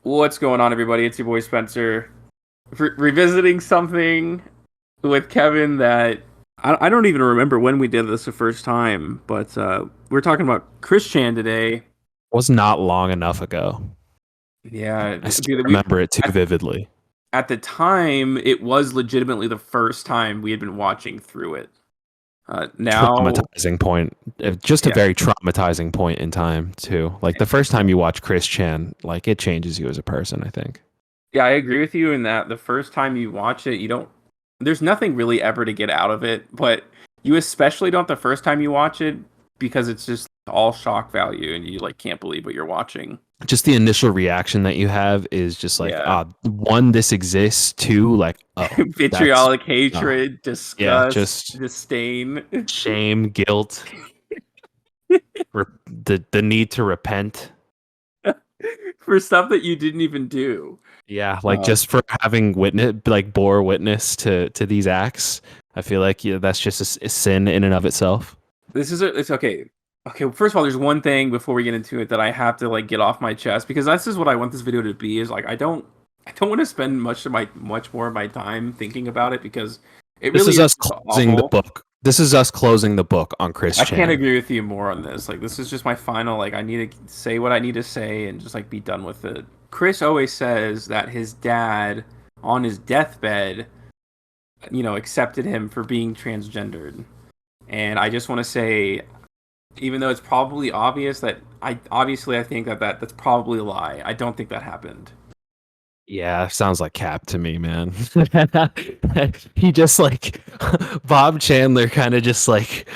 What's going on, everybody? It's your boy Spencer, revisiting something with Kevin that I don't even remember when we did this the first time, but we're talking about Chris Chan today. Was not long enough ago. Yeah, I still dude, remember it too at, vividly. at the time it was legitimately the first time we had been watching through it. Now, Traumatizing point. Just a yeah, very traumatizing point in time too. Like the first time you watch Chris Chan, like it changes you as a person, I think. yeah, I agree with you in that the first time you watch it, you don't. There's nothing really ever to get out of it, but you especially don't the first time you watch it because it's just all shock value and you like can't believe what you're watching. Just the initial reaction that you have is just like, Yeah. one, this exists. Two, like, oh, that's Vitriolic oh, hatred, yeah, disgust, just disdain. shame, guilt, the need to repent. For stuff that you didn't even do. Yeah, like Uh, just for having bore witness to these acts, I feel like that's just a sin in and of itself. it's okay. Okay, first of all, there's one thing before we get into it that I have to like get off my chest because this is what I want this video to be is like I don't want to spend much more of my time thinking about it because it This really is is us just closing the awful. book. This is us closing the book on Chris I can't Chan. agree with you more on this. Like this is just my final like I need to say what I need to say and just like be done with it. Chris always says that his dad on his deathbed, accepted him for being transgendered. And I just want to say even though it's probably obvious that I think that's probably a lie. I don't think that happened. Yeah, sounds like Cap to me, man. He just like Bob Chandler kind of just like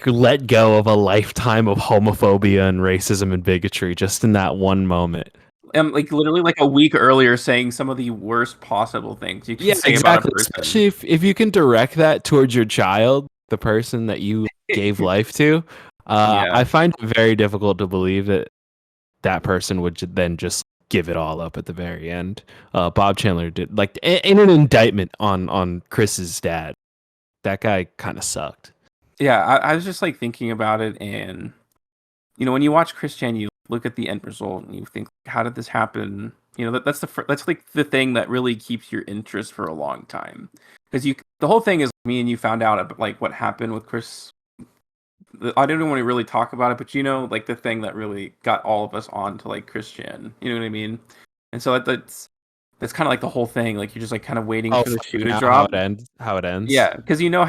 let go of a lifetime of homophobia and racism and bigotry just in that one moment. Like literally like a week earlier saying some of the worst possible things you can Yeah, say about a exactly. person. Especially if you can direct that towards your child, the person that you gave life to. Yeah. I find it very difficult to believe that that person would then just give it all up at the very end. Bob Chandler did like in an indictment on Chris's dad. That guy kind of sucked. Yeah, I was just like thinking about it and when you watch Christian, you look at the end result and you think, how did this happen? That's like the thing that really keeps your interest for a long time, because the whole thing is me and you found out about, like what happened with Chris. I didn't want to really talk about it, but like the thing that really got all of us on to like Christian. You know what I mean? And so that's kind of like the whole thing. Like you're just like kind of waiting Oh, for the shoe to finding out how drop. it ends. How it ends. Yeah, because Oh you yeah, know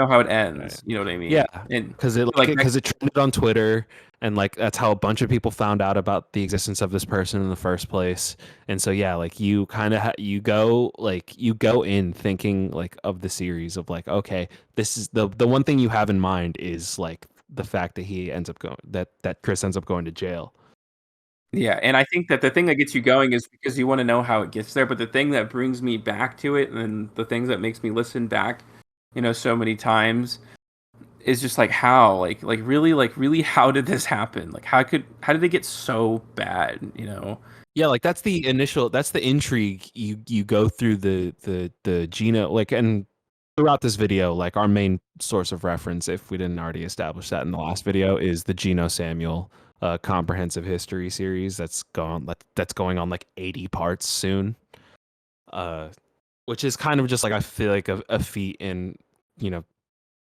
how it right. ends. You know what I Yeah, mean? And like because it trended on Twitter, and like that's how a bunch of people found out about the existence of this person in the first place. And so yeah, like you kind of you go in thinking like of the series of like, okay, this is the one thing you have in mind is like the fact that he ends up going that Chris ends up going to jail. Yeah, and I think that the thing that gets you going is because you wanna know how it gets there, but the thing that brings me back to it and the things that makes me listen back, so many times is just like how, like really how did this happen? Like how did they get so bad, you know? Yeah, like that's the intrigue you go through the Geno like and throughout this video, like our main source of reference, if we didn't already establish that in the last video, is the Geno Samuel comprehensive history series that's going on like 80 parts soon. Uh which is kind of just like I feel like a feat in, you know,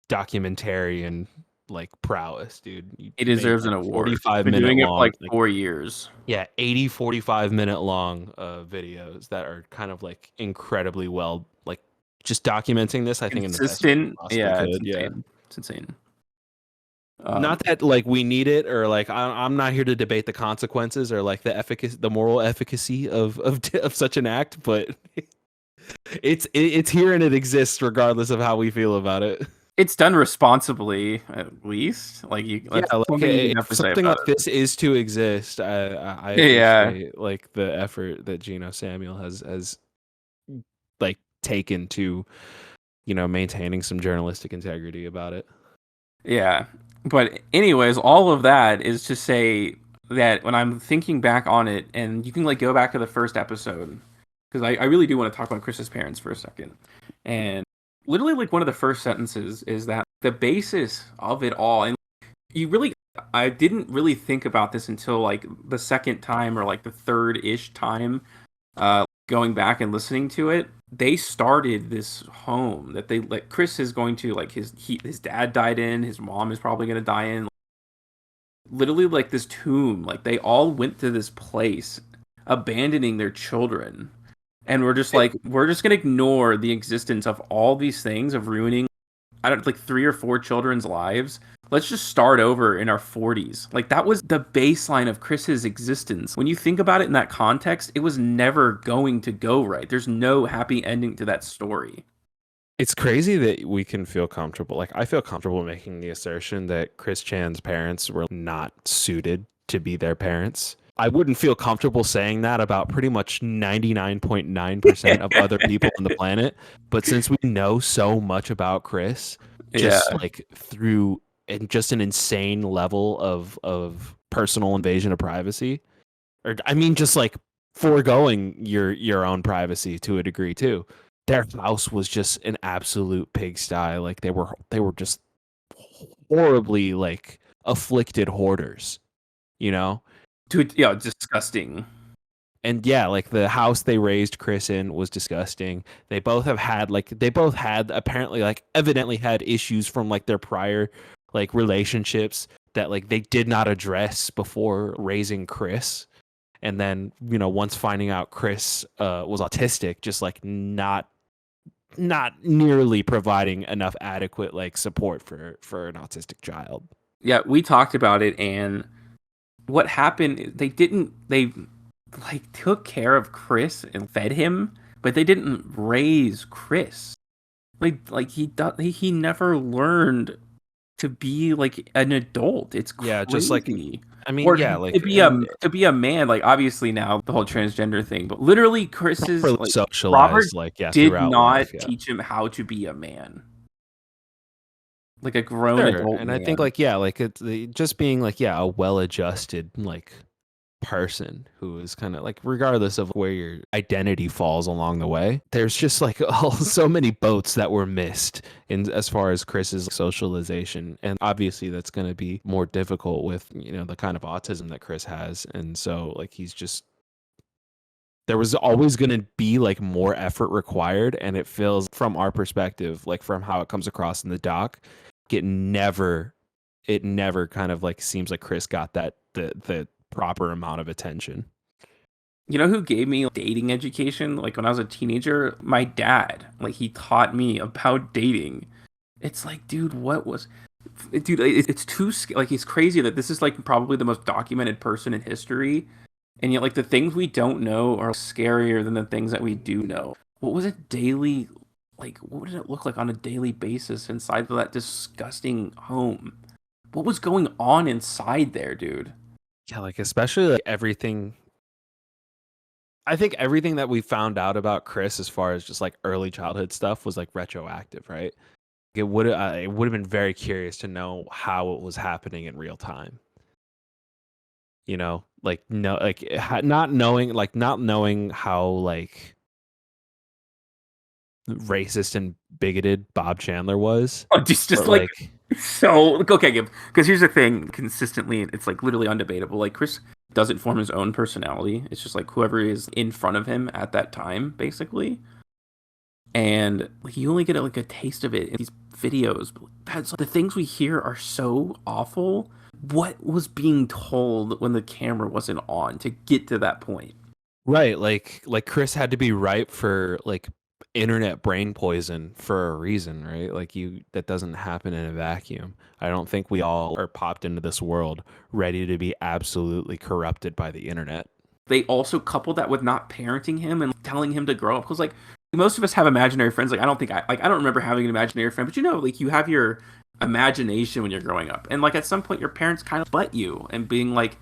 documentary and like prowess, dude. You He made deserves an like award. He's 45 been minute doing it for long like like 4 years. yeah, 80 45-minute long videos that are kind of like incredibly well like just documenting this I think in the best way you Consistent. possibly Yeah, it's could. Yeah. insane. It's insane. Not that like we need it or like I'm not here to debate the consequences or like the efficacy, the moral efficacy of such an act, but it's here and it exists regardless of how we feel about it. It's done responsibly, at least. Like Yeah, that's like something you can if definitely say something about like this is to exist, I it. Yeah. appreciate like the effort that Geno Samuel has like taken to, you know, maintaining some journalistic integrity about it. Yeah. But anyways, all of that is to say that when I'm thinking back on it, and you can like go back to the first episode, because I really do want to talk about Chris's parents for a second. And literally like one of the first sentences is that the basis of it all, and You really, I didn't really think about this until like the second time or like the third-ish time going back and listening to it. They started this home that they like Chris is going to like his dad died in, his mom is probably going to die in. Literally like this tomb. Like they all went to this place abandoning their children. And we're just like we're just going to ignore the existence of all these things of ruining I don't like 3 or 4 children's lives. Let's just start over in our 40s. Like that was the baseline of Chris's existence. When you think about it in that context, it was never going to go right. There's no happy ending to that story. It's crazy that we can feel comfortable. Like, I feel comfortable making the assertion that Chris Chan's parents were not suited to be their parents. I wouldn't feel comfortable saying that about pretty much 99.9% of other people on the planet. But since we know so much about Chris, Yeah. just like through and just an insane level of personal invasion of privacy, or I mean, just like foregoing your own privacy to a degree too. Their house was just an absolute pigsty. Like they were just horribly like afflicted hoarders, you know? Dude, yeah, disgusting. And yeah, like the house they raised Chris in was disgusting. They both had apparently like evidently had issues from like their prior like relationships that like they did not address before raising Chris. And then, once finding out Chris was autistic, just like not nearly providing enough adequate like support for an autistic child. Yeah, we talked about it and what happened they like took care of Chris and fed him, but they didn't raise Chris. He never learned to be like an adult. It's Yeah, just like crazy. I mean, Or yeah, to like be and to be a man, like obviously now the whole transgender thing, but literally Chris's properly like Robert socialized, like yeah, did throughout not life. Yeah. teach him how to be a man. Like a grown Sure, adult and I think man. like yeah, like just being like yeah, a well-adjusted like person who is kind of like regardless of where your identity falls along the way, there's just like so many boats that were missed in as far as Chris's socialization, and obviously that's going to be more difficult with the kind of autism that Chris has, and so like he's just there was always going to be like more effort required, and it feels from our perspective, like from how it comes across in the doc, it never it never kind of like seems like Chris got that the proper amount of attention. You know who gave me dating education? Like when I was a teenager, my dad. Like he taught me about dating. It's like, dude, it's too like he's crazy that this is like probably the most documented person in history, and yet like the things we don't know are scarier than the things that we do know. What was it daily? Like, what did it look like on a daily basis inside of that disgusting home? What was going on inside there, dude? Yeah, like especially like everything. I think everything that we found out about Chris as far as just like early childhood stuff was like retroactive, right? It would have been very curious to know how it was happening in real time. Like no, like not knowing how like racist and bigoted Bob Chandler was, Oh, just but like like so. Okay, because here's the thing: consistently, it's like literally undebatable. Like Chris doesn't form his own personality. It's just like whoever is in front of him at that time, basically. And like, you only get like a taste of it in these videos. But that's the things we hear are so awful. What was being told when the camera wasn't on to get to that point? right, like Chris had to be ripe for like internet brain poison for a reason, right? Like that doesn't happen in a vacuum. I don't think we all are popped into this world ready to be absolutely corrupted by the internet. They also coupled that with not parenting him and telling him to grow up. Because like most of us have imaginary friends. Like I don't remember having an imaginary friend, but like you have your imagination when you're growing up, and like at some point your parents kind of butt you and being like,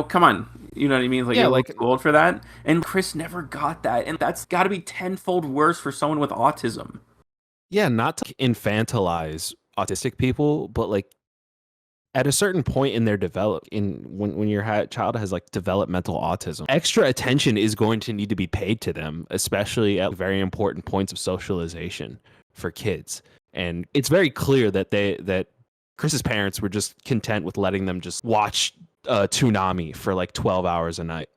come on, you know what I mean? Like Yeah, you're a like little too old for that. And Chris never got that, and that's got to be tenfold worse for someone with autism. yeah, not to infantilize autistic people, but like at a certain point in their develop in when your child has like developmental autism, extra attention is going to need to be paid to them, especially at very important points of socialization for kids. And it's very clear that Chris's parents were just content with letting them just watch Toonami for like 12 hours a night.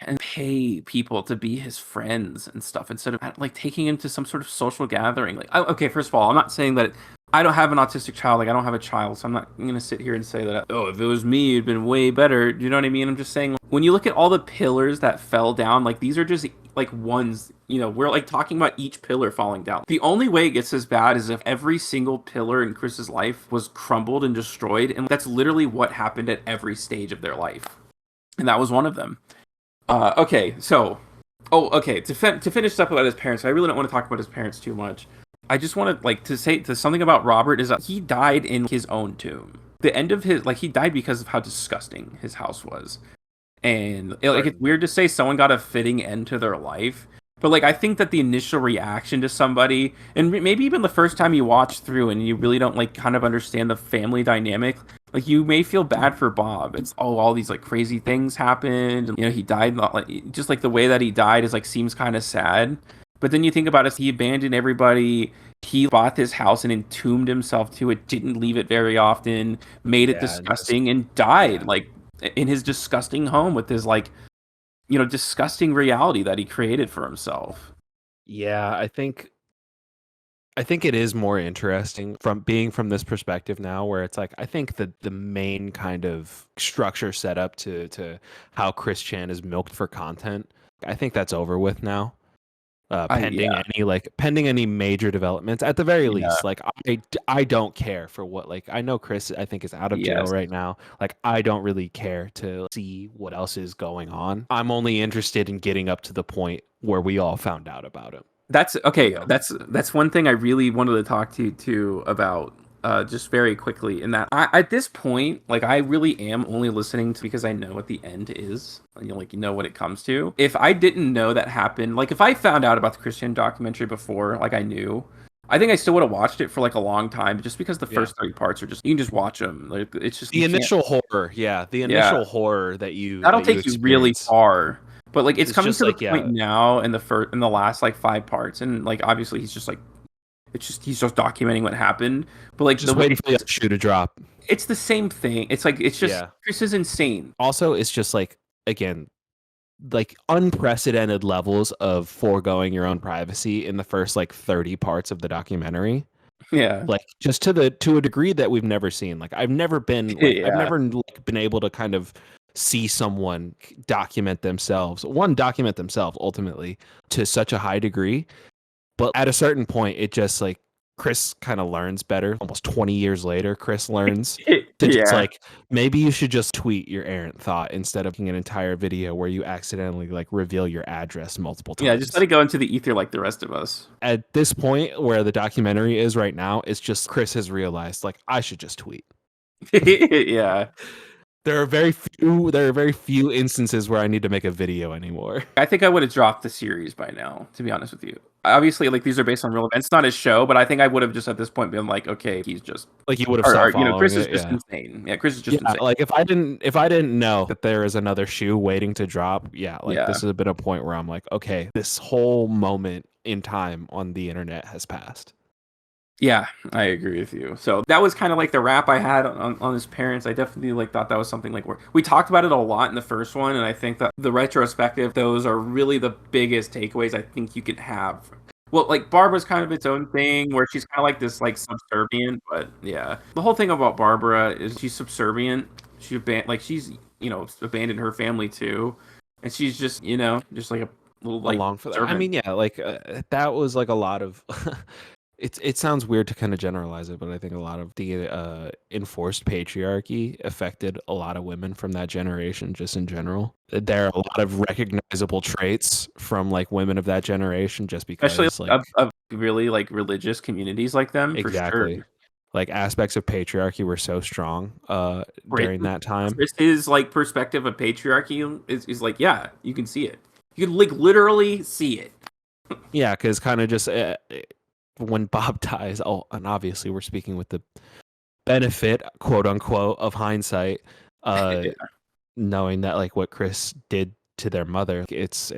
And pay people to be his friends and stuff instead of like taking him to some sort of social gathering. Like, okay, first of all, I'm not saying that I don't have an autistic child. Like, I don't have a child, so I'm not gonna sit here and say that. Oh, if it was me, it'd been way better. Do you know what I mean? I'm just saying when you look at all the pillars that fell down, like these are just like ones. You know, we're like talking about each pillar falling down. The only way it gets as bad is if every single pillar in Chris's life was crumbled and destroyed, and that's literally what happened at every stage of their life, and that was one of them. Okay, so, okay. To finish up about his parents, I really don't want to talk about his parents too much. I just want to say something about Robert is that he died in his own tomb. The end of his he died because of how disgusting his house was, and it's weird to say someone got a fitting end to their life. But I think that the initial reaction to somebody, and maybe even the first time you watch through and you really don't kind of understand the family dynamic, you may feel bad for Bob. It's all these crazy things happened, and he died. Just the way that he died is seems kind of sad. But then you think about it, he abandoned everybody. He bought this house and entombed himself to it. Didn't leave it very often. Made it disgusting and died in his disgusting home with his disgusting reality that he created for himself. Yeah, I think it is more interesting from this perspective now, where it's I think that the main kind of structure set up to how Chris Chan is milked for content, I think that's over with now. Pending any major developments, at the very least, I don't care for what I know Chris I think is out of jail right now. I don't really care to see what else is going on. I'm only interested in getting up to the point where we all found out about him. That's okay. That's one thing I really wanted to talk to you too about. Just very quickly, in that at this point, I really am only listening to because I know what the end is, and you know what it comes to. If I didn't know that happened, if I found out about the Christian documentary before, I knew, I think I still would have watched it for a long time, just because the first 30 parts are you can just watch them. It's just the initial horror, horror that'll take you really far. But it's coming to the point now in the last 5 parts, and obviously he's just he's just documenting what happened, but just waiting for the shoe to drop. It's the same thing. It's Chris is insane. Also, it's just again, unprecedented levels of foregoing your own privacy in the first 30 parts of the documentary. Yeah, just to a degree that we've never seen. I've never been I've never been able to kind of see someone document themselves ultimately to such a high degree. But at a certain point, it just Chris kind of learns better. Almost 20 years later, Chris learns to just maybe you should just tweet your errant thought instead of making an entire video where you accidentally reveal your address multiple times. Yeah, just let it go into the ether like the rest of us. At this point where the documentary is right now, it's just Chris has realized I should just tweet. Yeah. There are very few instances where I need to make a video anymore. I think I would have dropped the series by now, to be honest with you. Obviously, these are based on real events, not his show, but I think I would have just at this point been okay, he's just you would have stopped following Chris is just insane. Yeah, Chris is just insane. If I didn't know that there is another shoe waiting to drop, this has been a point where I'm okay, this whole moment in time on the internet has passed. Yeah, I agree with you. So that was kind of the wrap I had on his parents. I definitely thought that was something where we talked about it a lot in the first one, and I think that the retrospective, those are really the biggest takeaways I think you could have. Well, Barbara's kind of its own thing, where she's kind of this subservient, but yeah, the whole thing about Barbara is she's subservient. She's abandoned her family too, and she's just just a little along for that. Servant. I mean, yeah, that was a lot of. It sounds weird to kind of generalize it, but I think a lot of the enforced patriarchy affected a lot of women from that generation just in general. There are a lot of recognizable traits from women of that generation just because especially of really religious communities like them. Exactly. For sure. Aspects of patriarchy were so strong during that time. His perspective of patriarchy is yeah, you can see it. You can literally see it. Yeah, because kind of just when Bob dies, and obviously we're speaking with the benefit, quote unquote, of hindsight, knowing that what Chris did to their mother, it's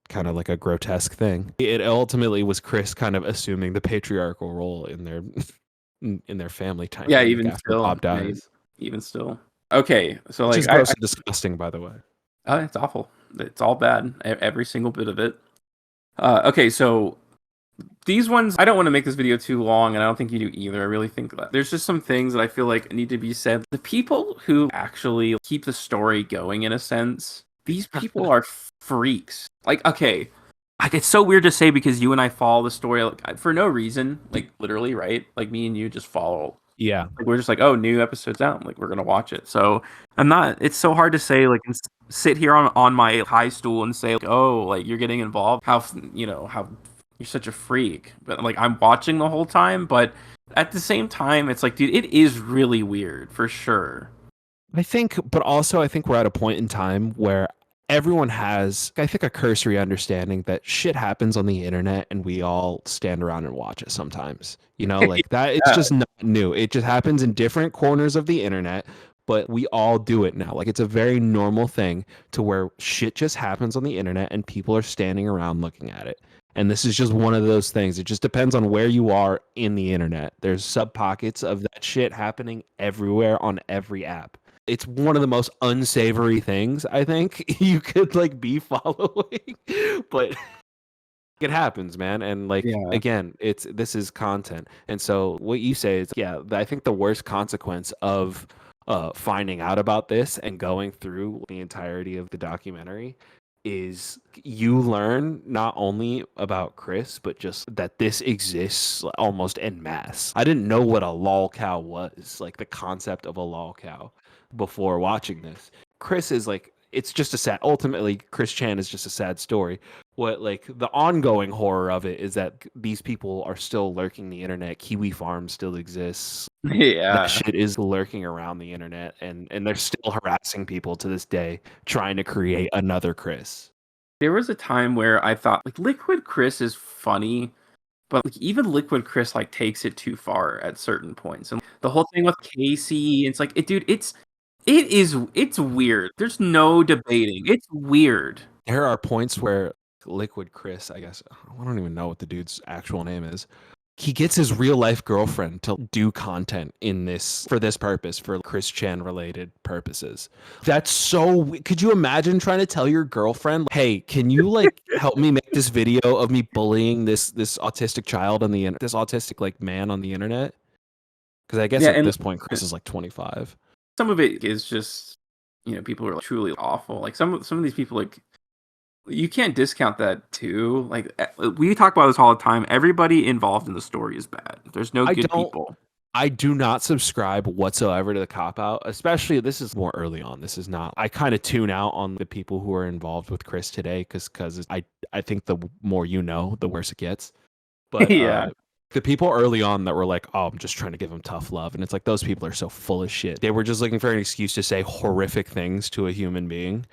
kind of a grotesque thing. It ultimately was Chris kind of assuming the patriarchal role in in their family Yeah, dynamic even after still, Bob dies, even still. Okay, so which like is gross and disgusting, by the way. oh, it's awful. It's all bad. Every single bit of it. Okay, so these ones, I don't want to make this video too long, and I don't think you do either. I really think that there's just some things that I feel like need to be said. The people who actually keep the story going, in a sense, these people are freaks. Like, okay, like it's so weird to say because you and I follow the story like for no reason, like literally, right? Like me and you just follow. Yeah. Like we're just like, oh, new episode's out. Like we're gonna watch it. So I'm not. It's so hard to say like and sit here on my high stool and say like, oh, like you're getting involved. How you're such a freak. But like I'm watching the whole time. But at the same time, it's like, dude, it is really weird for sure. I think, but also I think we're at a point in time where everyone has, I think, a cursory understanding that shit happens on the internet and we all stand around and watch it sometimes. You know, like that, it's Yeah. just not new. It just happens in different corners of the internet, but we all do it now. Like it's a very normal thing to where shit just happens on the internet and people are standing around looking at it. And this is just one of those things. It just depends on where you are in the internet. There's sub pockets of that shit happening everywhere on every app. It's one of the most unsavory things I think you could like be following, but it happens, man. And like Yeah. again, this is content, and so what you say is, yeah, I think the worst consequence of finding out about this and going through the entirety of the documentary is you learn not only about Chris, but just that this exists almost en masse. I didn't know what a lol cow was, like the concept of a lol cow, before watching this. Chris is like, it's just a sad, ultimately, Chris Chan is just a sad story. What, like, the ongoing horror of it is that these people are still lurking the internet. Kiwi Farm still exists. That Yeah. shit is lurking around the internet, and they're still harassing people to this day, trying to create another Chris. There was a time where I thought like Liquid Chris is funny, but like even Liquid Chris like takes it too far at certain points. And the whole thing with Casey, it's like dude, it's weird. There's no debating. It's weird. There are points where Liquid Chris, I guess, I don't even know what the dude's actual name is. He gets his real life girlfriend to do content in this for this purpose, for Chris Chan related purposes. That's so. Could you imagine trying to tell your girlfriend, "Hey, can you like help me make this video of me bullying this autistic child on the this autistic like man on the internet?" Because I guess Yeah, at and this point Chris is like 25. some of it is just people are like, truly awful. Like some of these people like you can't discount that too. Like we talk about this all the time. Everybody involved in the story is bad. There's no I good don't. people. I do not subscribe whatsoever to the cop out, especially this is more early on. This is not. I kind of tune out on the people who are involved with Chris today because I think the more you know, the worse it gets. But Yeah. the people early on that were like, "Oh, I'm just trying to give him tough love," and it's like those people are so full of shit. They were just looking for an excuse to say horrific things to a human being,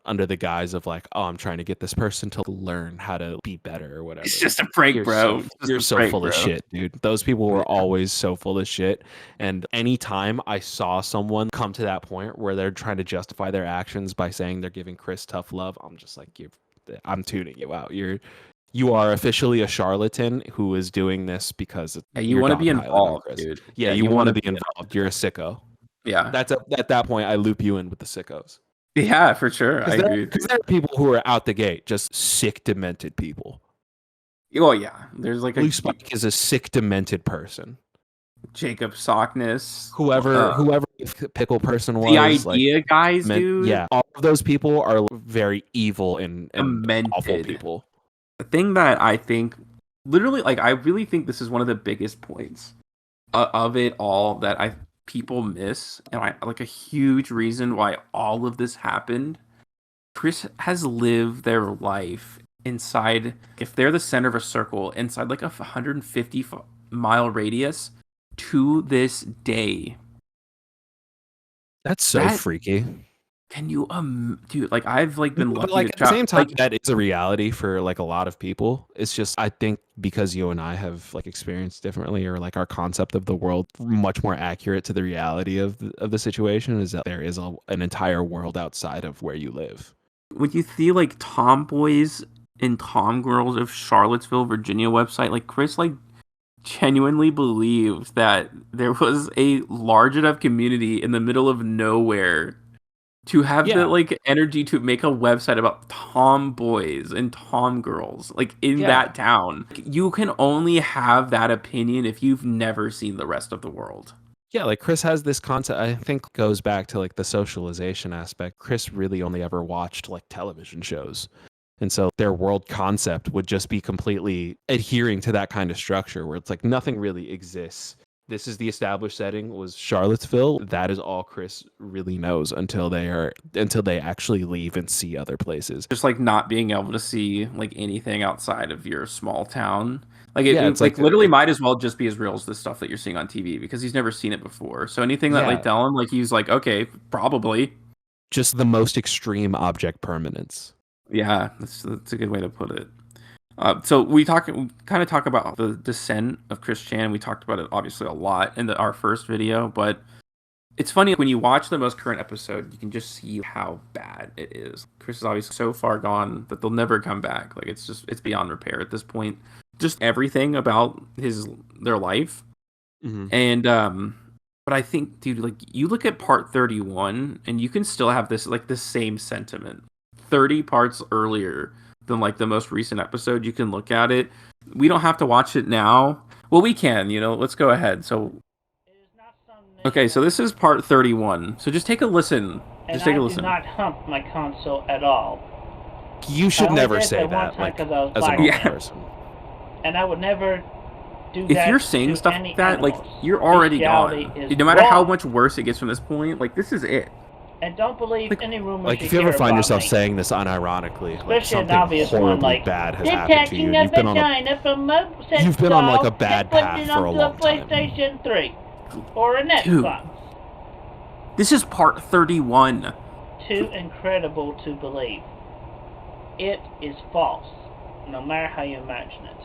under the guise of like, "Oh, I'm trying to get this person to learn how to be better or whatever." It's just a prank, bro. It's just You're a so prank, full of bro. shit, dude. Those people were Yeah. always so full of shit. And anytime I saw someone come to that point where they're trying to justify their actions by saying they're giving Chris tough love, I'm just like, I'm tuning you out. You are officially a charlatan who is doing this because Yeah, you you're want to be dogpiling on involved, Chris. dude. Yeah, Yeah, you you want want to to be be involved. You're a sicko. Yeah. At that point, I loop you in with the sickos. Yeah, for sure. I agree with Because you. there are people who are out the gate, just sick, demented people. Oh yeah. There's like a Blue Spike is a sick, demented person. Jacob Sockness. Whoever the pickle person The was, like, idea guys, dude. yeah, all of those people are very evil and awful Demented. people. The thing that I think literally like I really think this is one of the biggest points of it all that I people miss, and I like a huge reason why all of this happened. Chris has lived their life inside, if they're the center of a circle, inside like a 150-mile radius to this day. That's so That freaky. can you dude, like I've like been But lucky like to at the same time, like that is a reality for like a lot of people. It's just I think because you and I have like experienced differently, or like our concept of the world much more accurate to the reality of the situation, is that there is an entire world outside of where you live. when you see like tomboys and tomgirls of Charlottesville, Virginia website, like Chris like genuinely believe that there was a large enough community in the middle of nowhere to have the Yeah, like energy to make a website about tomboys and tomgirls like in yeah. that town. You can only have that opinion if you've never seen the rest of the world. Yeah, like Chris has this concept, I think goes back to like the socialization aspect. Chris really only ever watched like television shows. And so their world concept would just be completely adhering to that kind of structure where it's like nothing really exists. This is the established setting was Charlottesville. That is all Chris really knows until they actually leave and see other places. Just like not being able to see like anything outside of your small town. Like Yeah, it's like like literally might as well just be as real as the stuff that you're seeing on TV because he's never seen it before. So anything that yeah, like tell him like he's like, okay, probably. just the most extreme object permanence. Yeah, that's a good way to put it. So we kind of talk about the descent of Chris Chan. We talked about it obviously a lot in our first video, but it's funny when you watch the most current episode, you can just see how bad it is. Chris is obviously so far gone that they'll never come back. Like it's beyond repair at this point. Just everything about their life. Mm-hmm. And but I think, dude, like you look at part 31 and you can still have this like the same sentiment. 30 parts earlier than like the most recent episode, you can look at it. We don't have to watch it now. Well, we can, let's go ahead. So okay, so this is part 31. So just take a listen. Just take a listen. And I do not hump my console at all. You should never say that that, like, as a like, normal person. And I would never do if that. If you're saying stuff like that, like, you're already gone. No matter how much worse it gets from this point, like, this is it. And don't believe any rumors. Like, if you ever find yourself saying this unironically, like something horribly bad has happened to you, you've been on like a bad path for a long time. PlayStation 3 or an Xbox. This is part 31. Too incredible to believe. It is false, no matter how you imagine it.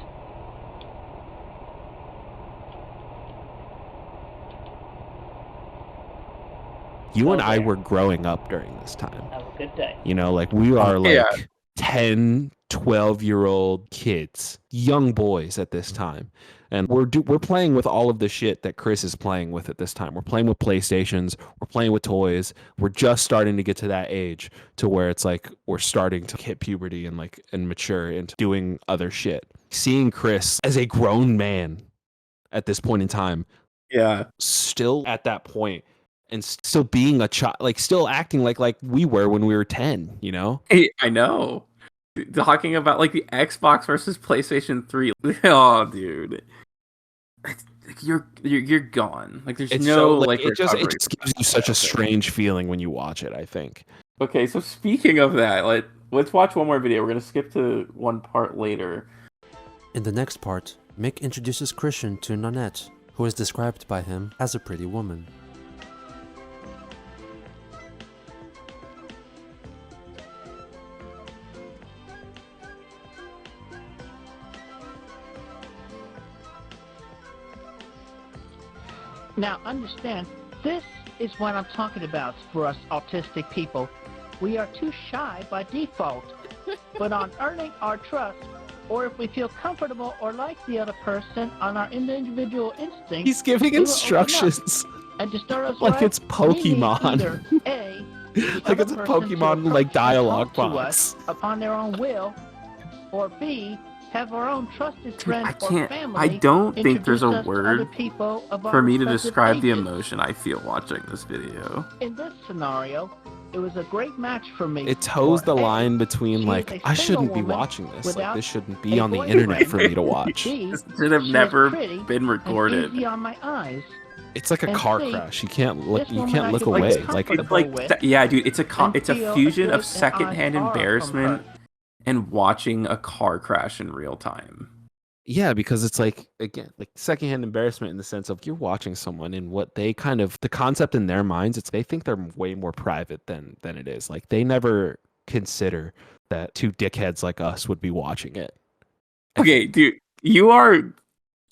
You and I were growing up during this time. Have a good day. Like we are like 10, 12-year-old kids, young boys at this time. And we're playing with all of the shit that Chris is playing with at this time. We're playing with PlayStations. We're playing with toys. We're just starting to get to that age to where it's like we're starting to hit puberty and mature into doing other shit. Seeing Chris as a grown man at this point in time, still at that point, and still being a child, like still acting like we were when we were 10. Hey, I know. Talking about like the Xbox versus PlayStation 3. Oh, dude. You're gone. Like there's it's no so, like it just gives you such a strange feeling when you watch it, I think. Okay, so speaking of that, let's watch one more video. We're gonna skip to one part later. In the next part, Mick introduces Christian to Nanette, who is described by him as a pretty woman. Now understand, this is what I'm talking about for us autistic people. We are too shy by default, but on earning our trust, or if we feel comfortable or like the other person on our individual instinct, he's giving instructions and to start us like right, it's Pokemon. Like it's a Pokemon like dialogue box. Upon their own will, or B, have our own trusted friend or family. I don't think there's a word for me to describe the ages. emotion I feel watching this video. In this scenario, it was a great match for me. It toes the line between like I shouldn't be watching this. Like this shouldn't be on the internet for me to watch. This should have never been recorded. Easy on my eyes. It's like a car crash. You can't look. You can't look away. Yeah, dude. It's a fusion of secondhand embarrassment and watching a car crash in real time. Yeah, because it's like, again, like secondhand embarrassment in the sense of you're watching someone and what they kind of, the concept in their minds, they think they're way more private than it is. Like they never consider that two dickheads like us would be watching it. Okay, dude, you are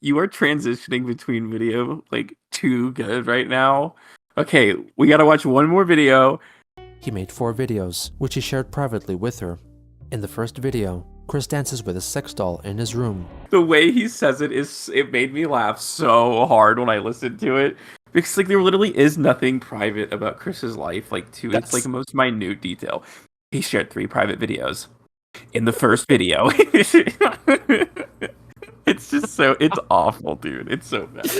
transitioning between video like too good right now. Okay, we gotta watch one more video. He made 4 videos, which he shared privately with her. In the first video, Chris dances with a sex doll in his room. The way he says it made me laugh so hard when I listened to it. Because like there literally is nothing private about Chris's life, like it's like the most minute detail. He shared 3 private videos. In the first video. It's just it's awful, dude. It's so bad.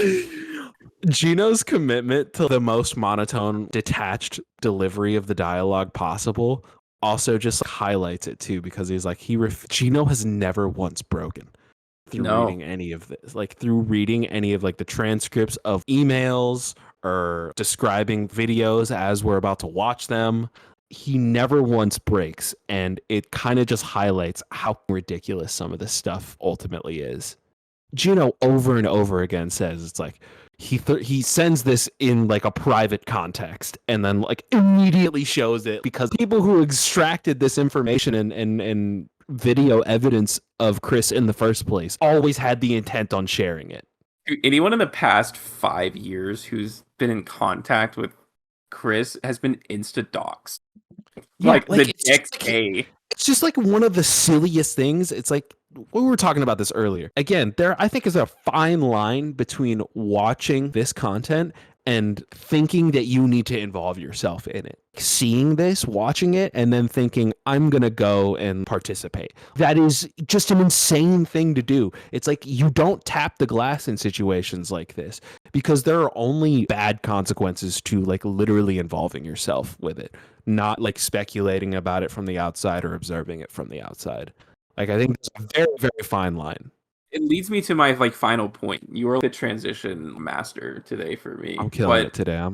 Geno's commitment to the most monotone, detached delivery of the dialogue possible also just highlights it too, because he's like, Geno has never once broken through reading any of this, like through reading any of like the transcripts of emails or describing videos as we're about to watch them. He never once breaks, and it kind of just highlights how ridiculous some of this stuff ultimately is. Geno over and over again says it's like he sends this in like a private context and then like immediately shows it because people who extracted this information and video evidence of Chris in the first place always had the intent on sharing it. Anyone in the past 5 years who's been in contact with Chris has been insta-doxxed. Like the next day. It's just like one of the silliest things. It's like we were talking about this earlier. Again, there I think is a fine line between watching this content and thinking that you need to involve yourself in it. Seeing this, watching it, and then thinking, I'm going to go and participate. That is just an insane thing to do. It's like you don't tap the glass in situations like this because there are only bad consequences to like literally involving yourself with it, not like speculating about it from the outside or observing it from the outside. Like I think it's a very, very fine line. It leads me to my like final point. You are the transition master today for me. I'm killing it today.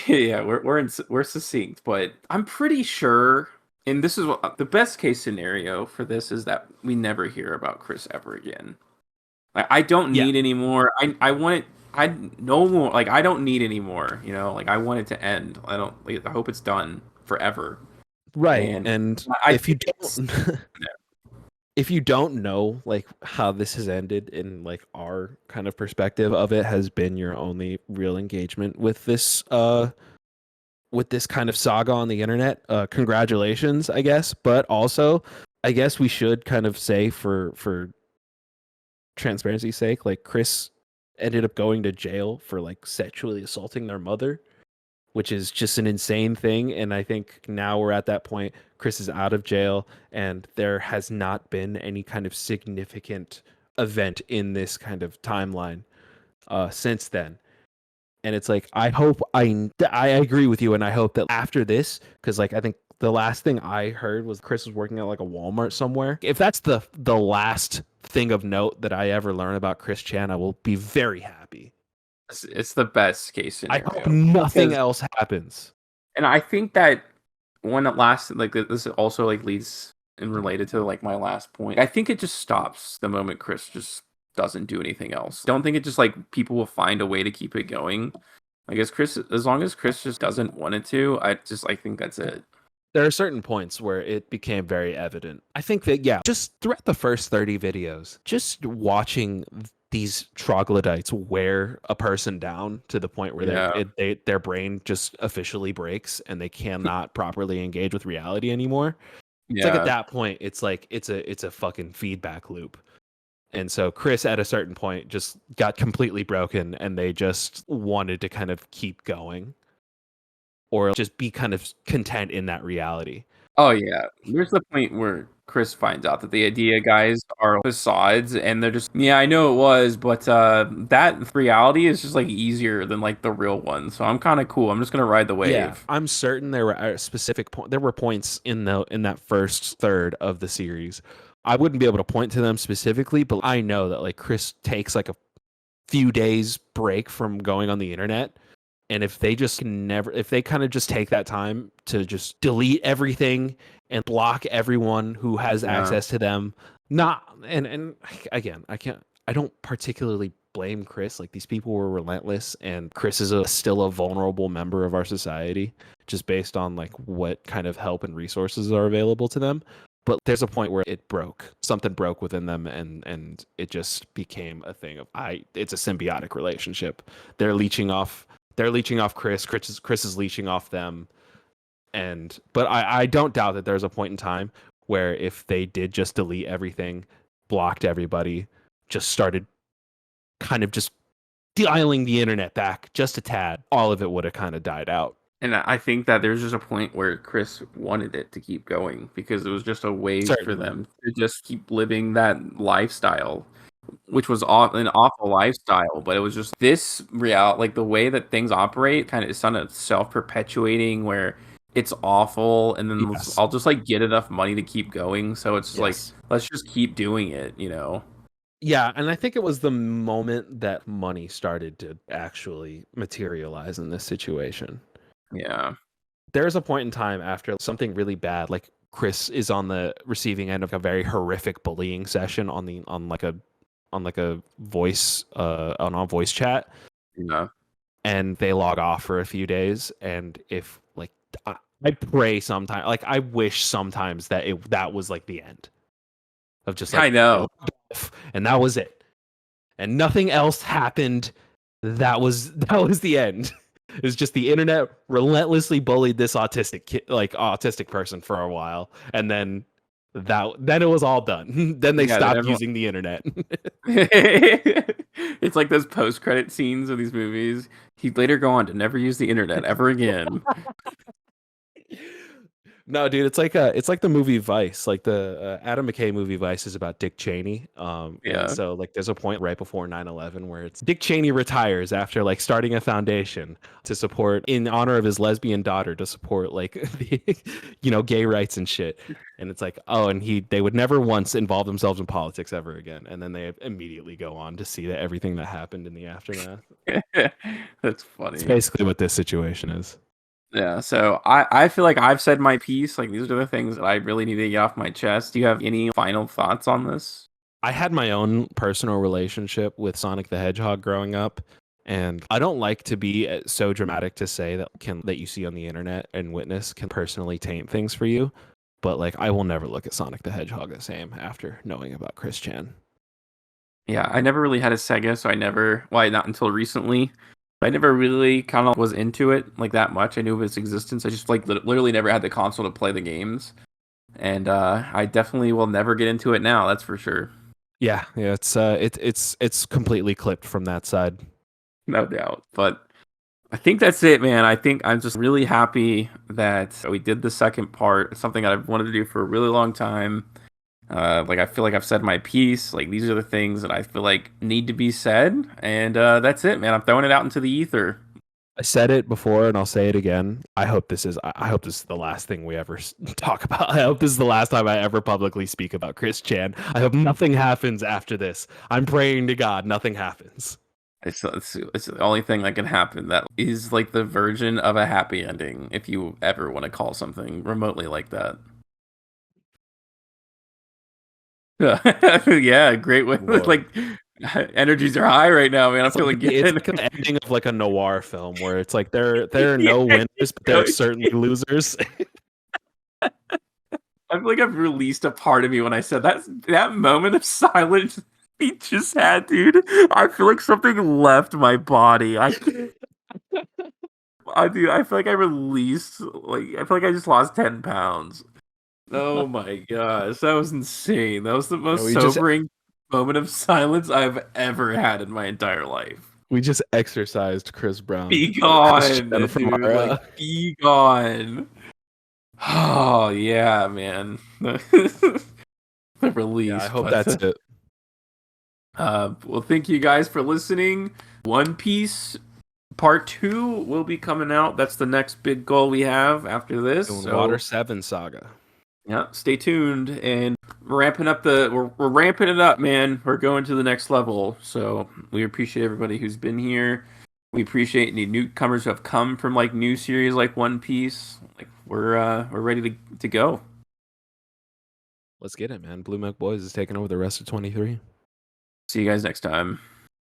Yeah, we're succinct, but I'm pretty sure, and this is what the best case scenario for this is that we never hear about Chris ever again. Like I don't need any more. I want it. I no more. Like I don't need any more. You know, like I want it to end. I don't. Like, I hope it's done forever. Right, and if you don't. If you don't know like how this has ended in like our kind of perspective of it has been your only real engagement with this kind of saga on the internet, congratulations, I guess. But also I guess we should kind of say for transparency's sake, like Chris ended up going to jail for like sexually assaulting their mother, which is just an insane thing. And I think now we're at that point. Chris is out of jail, and there has not been any kind of significant event in this kind of timeline since then. And it's like, I hope I agree with you, and I hope that after this, because like I think the last thing I heard was Chris was working at like a Walmart somewhere. If that's the last thing of note that I ever learn about Chris Chan, I will be very happy. It's the best case scenario. I hope nothing else happens. And I think that when it lasts, like this also like leads and related to like my last point. I think it just stops the moment Chris just doesn't do anything else. Don't think it just like people will find a way to keep it going. I guess Chris, as long as Chris just doesn't want it to, I think that's it. There are certain points where it became very evident. I think that, just throughout the first 30 videos, just watching these troglodytes wear a person down to the point where their brain just officially breaks and they cannot properly engage with reality anymore. It's like at that point, it's like it's a fucking feedback loop. And so Chris at a certain point just got completely broken and they just wanted to kind of keep going or just be kind of content in that reality. Oh yeah, there's the point where Chris finds out that the idea guys are facades, and they're just, I know it was, but that reality is just like easier than like the real one. So I'm kind of cool. I'm just gonna ride the wave. Yeah, I'm certain there were specific there were points in that first third of the series. I wouldn't be able to point to them specifically, but I know that like Chris takes like a few days break from going on the internet. And if they kind of just take that time to just delete everything and block everyone who has access to them, and again, I don't particularly blame Chris. Like these people were relentless, and Chris is still a vulnerable member of our society, just based on like what kind of help and resources are available to them. But there's a point where something broke within them, and it just became a thing of it's a symbiotic relationship. They're leeching off Chris. Chris is leeching off them. But I don't doubt that there's a point in time where if they did just delete everything, blocked everybody, just started kind of just dialing the internet back just a tad, all of it would have kind of died out. And I think that there's just a point where Chris wanted it to keep going because it was just a way for Certainly. them to just keep living that lifestyle, which was an awful lifestyle. But it was just this reality, like the way that things operate, kind of is kind of self-perpetuating, where it's awful, and then Yes. I'll just like get enough money to keep going. So it's like Yes. let's just keep doing it, you know. Yeah, and I think it was the moment that money started to actually materialize in this situation. Yeah. There's a point in time after something really bad, like Chris is on the receiving end of a very horrific bullying session on a voice on a voice chat, Yeah. and they log off for a few days. And if like I pray sometimes, like I wish sometimes that that was like the end of just like I know. and that was it, and nothing else happened. That was the end. It's just the internet relentlessly bullied this autistic person for a while, and then it was all done. Then they Yeah, stopped using the internet. It's like those post-credit scenes of these movies. He'd later go on to never use the internet ever again. No, dude, it's like the movie Vice, like the Adam McKay movie Vice is about Dick Cheney. Yeah. And so like there's a point right before 9/11 where it's Dick Cheney retires after like starting a foundation to support in honor of his lesbian daughter to support like the, gay rights and shit. And it's like, oh, and they would never once involve themselves in politics ever again. And then they immediately go on to see that everything that happened in the aftermath. That's funny. It's basically what this situation is. Yeah, so I feel like I've said my piece. Like, these are the things that I really need to get off my chest. Do you have any final thoughts on this? I had my own personal relationship with Sonic the Hedgehog growing up, and I don't like to be so dramatic to say that you see on the internet and witness can personally taint things for you, but like I will never look at Sonic the Hedgehog the same after knowing about Chris Chan. Yeah, I never really had a Sega, so not until recently. I never really kind of was into it like that much. I knew of its existence. I just like literally never had the console to play the games, and I definitely will never get into it now. That's for sure. Yeah, it's completely clipped from that side. No doubt. But I think that's it, man. I think I'm just really happy that we did the second part. It's something I've wanted to do for a really long time. Like I feel like I've said my piece. Like these are the things that I feel like need to be said, and that's it, man. I'm throwing it out into the ether. I said it before and I'll say it again. I hope this is the last thing we ever talk about. I hope this is the last time I ever publicly speak about Chris Chan. I hope nothing happens after this. I'm praying to God nothing happens. It's the only thing that can happen that is like the version of a happy ending, if you ever want to call something remotely like that. Yeah, great way. Lord. Like energies are high right now, man. I'm feeling good. It's like an ending of like a noir film where it's like there are no winners, but there are certainly losers. I feel like I've released a part of me when I said that moment of silence he just had, dude. I feel like something left my body. I feel like I released, I feel like I just lost 10 pounds. Oh my gosh, that was insane. That was the most sobering moment of silence I've ever had in my entire life. We just exercised Chris Brown. Be gone, dude. Be gone. Oh yeah, man. The release. Yeah, I hope that's it. Well, thank you guys for listening. One Piece Part 2 will be coming out. That's the next big goal we have after this. Water 7 saga. Yeah, stay tuned, and we're ramping it up, man. We're going to the next level. So we appreciate everybody who's been here. We appreciate any newcomers who have come from like new series like One Piece. Like we're ready to go. Let's get it, man. Blue Milk Boys is taking over the rest of 23. See you guys next time.